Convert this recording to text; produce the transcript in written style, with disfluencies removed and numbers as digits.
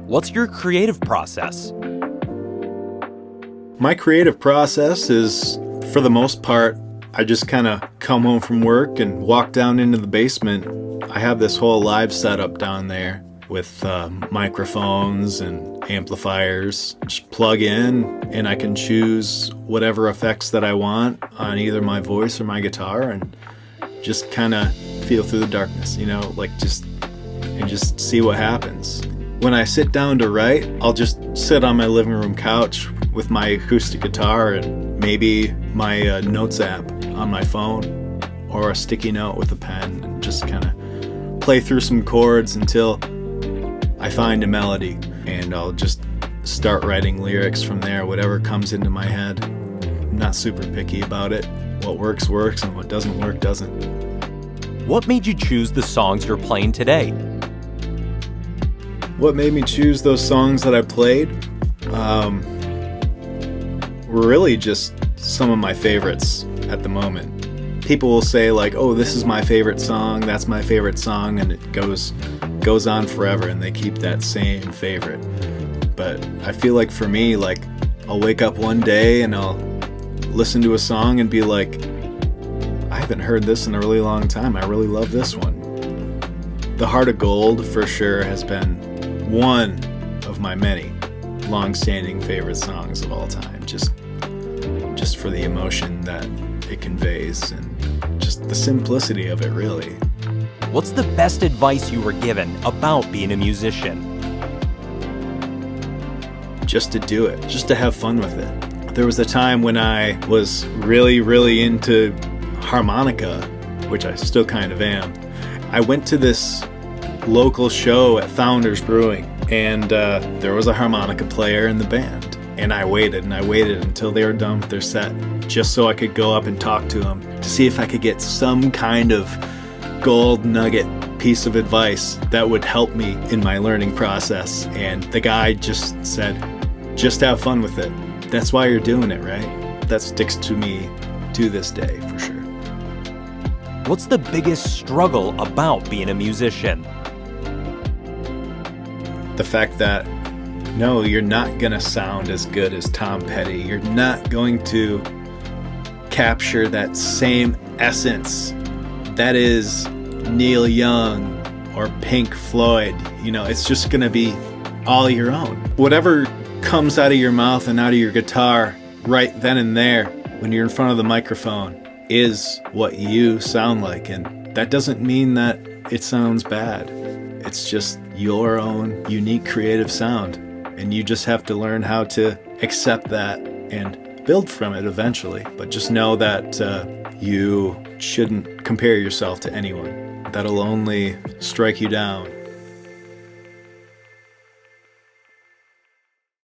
What's your creative process? My creative process is, for the most part, I just kind of come home from work and walk down into the basement. I have this whole live setup down there with microphones and amplifiers. Just plug in and I can choose whatever effects that I want on either my voice or my guitar and just kind of feel through the darkness, just see what happens. When I sit down to write, I'll just sit on my living room couch with my acoustic guitar and maybe my notes app on my phone or a sticky note with a pen and just kind of play through some chords until I find a melody, and I'll just start writing lyrics from there, whatever comes into my head. I'm not super picky about it. What works, works, and what doesn't work, doesn't. What made you choose the songs you're playing today? What made me choose those songs that I played? Were really just some of my favorites at the moment. People will say like, oh, this is my favorite song, that's my favorite song, and it goes on forever and they keep that same favorite. But I feel like for me, like, I'll wake up one day and I'll listen to a song and be like, I haven't heard this in a really long time. I really love this one. The Heart of Gold for sure has been one of my many long-standing favorite songs of all time. Just for the emotion that it conveys and just the simplicity of it, really. What's the best advice you were given about being a musician? Just to do it, just to have fun with it. There was a time when I was really, really into harmonica, which I still kind of am. I went to this local show at Founders Brewing, and there was a harmonica player in the band. And I waited until they were done with their set, just so I could go up and talk to them to see if I could get some kind of gold nugget piece of advice that would help me in my learning process. And the guy just said, just have fun with it. That's why you're doing it, right? That sticks to me to this day, for sure. What's the biggest struggle about being a musician? The fact that, no, you're not going to sound as good as Tom Petty. You're not going to capture that same essence that is Neil Young or Pink Floyd. It's just going to be all your own. Whatever comes out of your mouth and out of your guitar right then and there when you're in front of the microphone is what you sound like. And that doesn't mean that it sounds bad. It's just your own unique creative sound. And you just have to learn how to accept that and build from it eventually. But just know that you shouldn't compare yourself to anyone. That'll only strike you down.